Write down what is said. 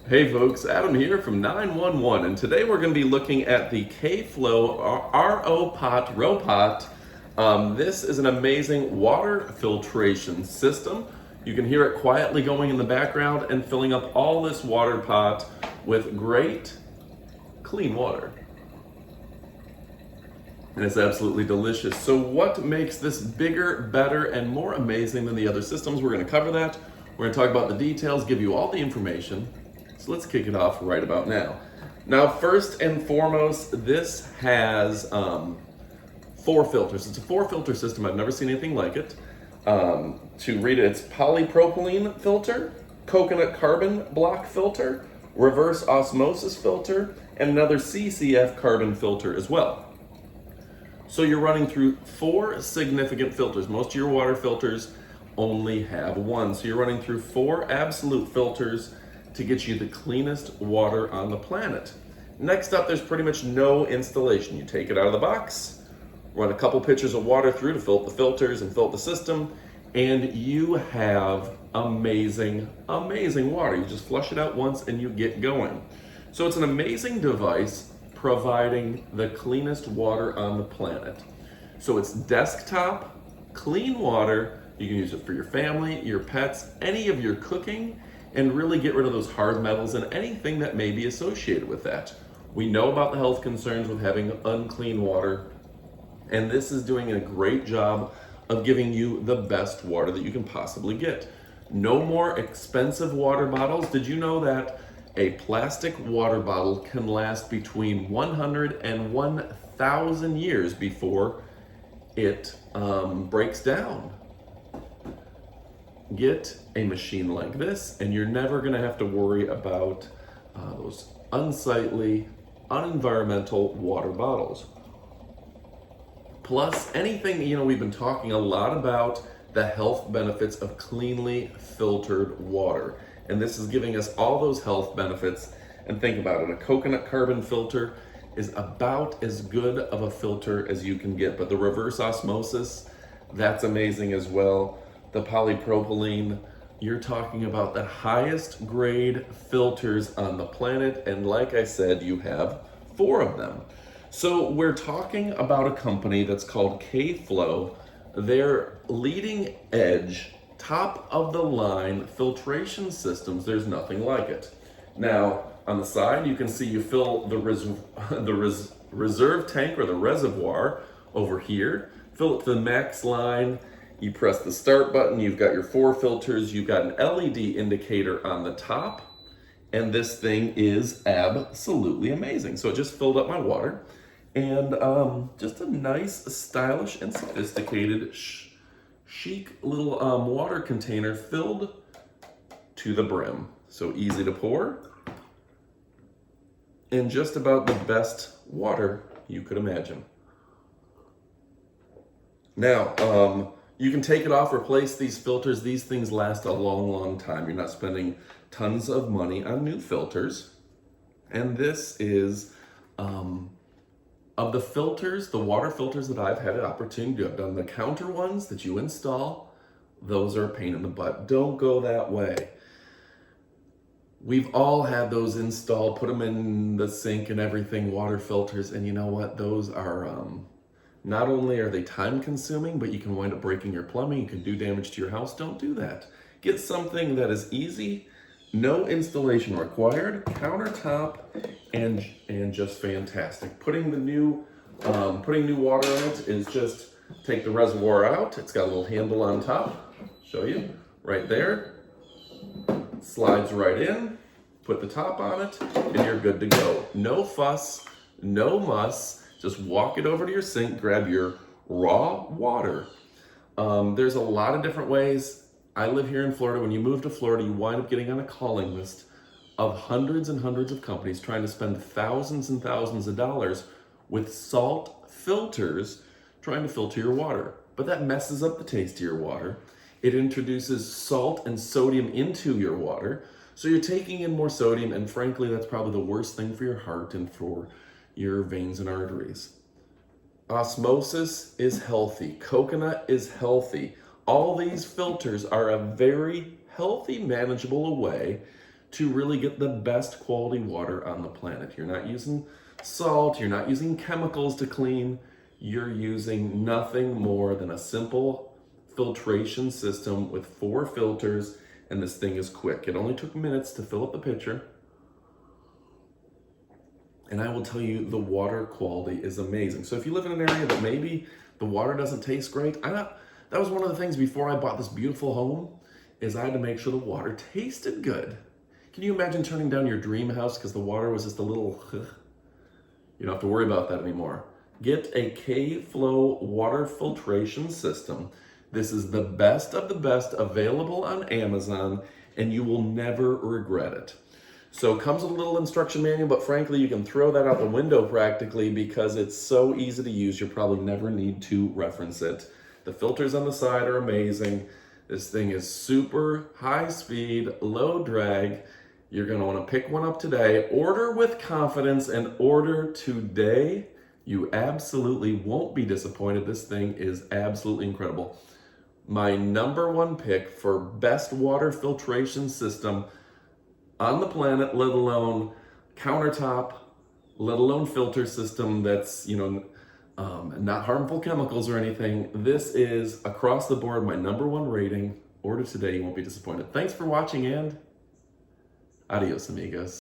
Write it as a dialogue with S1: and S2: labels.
S1: Hey folks, Adam here from 911, and today we're going to be looking at the KFLOW RO Pot Robot. This is an amazing water filtration system. You can hear it quietly going in the background and filling up all this water pot with great clean water. And it's absolutely delicious. So what makes this bigger, better, and more amazing than the other systems? We're going to cover that. We're going to talk about the details, give you all the information. So let's kick it off right about now. Now, first and foremost, this has 4 filters. It's a 4-filter system. I've never seen anything like it. To read it, it's polypropylene filter, coconut carbon block filter, reverse osmosis filter, and another CCF carbon filter as well. So you're running through 4 significant filters. Most of your water filters only have 1. So you're running through 4 absolute filters to get you the cleanest water on the planet. Next up, there's pretty much no installation. You take it out of the box, run a couple pitchers of water through to fill up the filters and fill up the system, and you have amazing, amazing water. You just flush it out once and you get going. So it's an amazing device providing the cleanest water on the planet. So it's desktop, clean water. You can use it for your family, your pets, any of your cooking, and really get rid of those hard metals and anything that may be associated with that. We know about the health concerns with having unclean water, and this is doing a great job of giving you the best water that you can possibly get. No more expensive water bottles. Did you know that a plastic water bottle can last between 100 and 1,000 years before it breaks down? Get a machine like this, and you're never going to have to worry about those unsightly, unenvironmental water bottles. Plus, anything, we've been talking a lot about the health benefits of cleanly filtered water. And this is giving us all those health benefits. And think about it, a coconut carbon filter is about as good of a filter as you can get. But the reverse osmosis, that's amazing as well. The polypropylene, you're talking about the highest grade filters on the planet. And like I said, you have 4 of them. So we're talking about a company that's called KFLOW. They're leading edge, top of the line filtration systems. There's nothing like it. Now, on the side, you can see you fill the reserve tank or the reservoir over here, fill it to the max line. You press the start button, you've got your 4 filters, you've got an LED indicator on the top, and this thing is absolutely amazing. So it just filled up my water, and just a nice, stylish, and sophisticated, chic little water container filled to the brim. So easy to pour, and just about the best water you could imagine. Now, you can take it off, replace these filters. These things last a long, long time. You're not spending tons of money on new filters. And this is, of the filters, the water filters that I've had an opportunity to, I've done the counter ones that you install. Those are a pain in the butt. Don't go that way. We've all had those installed, put them in the sink and everything, water filters. And you know what? Those are, not only are they time consuming, but you can wind up breaking your plumbing. You can do damage to your house. Don't do that. Get something that is easy, no installation required, countertop, and just fantastic. Putting new water in it is just take the reservoir out. It's got a little handle on top. Show you right there. Slides right in. Put the top on it, and you're good to go. No fuss, no muss. Just walk it over to your sink, grab your raw water. There's a lot of different ways. I live here in Florida. When you move to Florida, you wind up getting on a calling list of hundreds and hundreds of companies trying to spend thousands and thousands of dollars with salt filters trying to filter your water. But that messes up the taste of your water. It introduces salt and sodium into your water. So you're taking in more sodium, and frankly, that's probably the worst thing for your heart and for your veins and arteries. Osmosis is healthy. Coconut is healthy. All these filters are a very healthy, manageable way to really get the best quality water on the planet. You're not using salt, you're not using chemicals to clean, you're using nothing more than a simple filtration system with 4 filters, and this thing is quick. It only took minutes to fill up the pitcher. And I will tell you, the water quality is amazing. So if you live in an area that maybe the water doesn't taste great, that was one of the things before I bought this beautiful home, is I had to make sure the water tasted good. Can you imagine turning down your dream house because the water was just a little, you don't have to worry about that anymore. Get a KFLOW water filtration system. This is the best of the best available on Amazon, and you will never regret it. So it comes with a little instruction manual, but frankly, you can throw that out the window practically because it's so easy to use, you'll probably never need to reference it. The filters on the side are amazing. This thing is super high speed, low drag. You're gonna wanna pick one up today. Order with confidence and order today. You absolutely won't be disappointed. This thing is absolutely incredible. My #1 pick for best water filtration system on the planet, let alone countertop, let alone filter system that's, not harmful chemicals or anything. This is across the board my #1 rating. Order today, you won't be disappointed. Thanks for watching, and adios, amigos.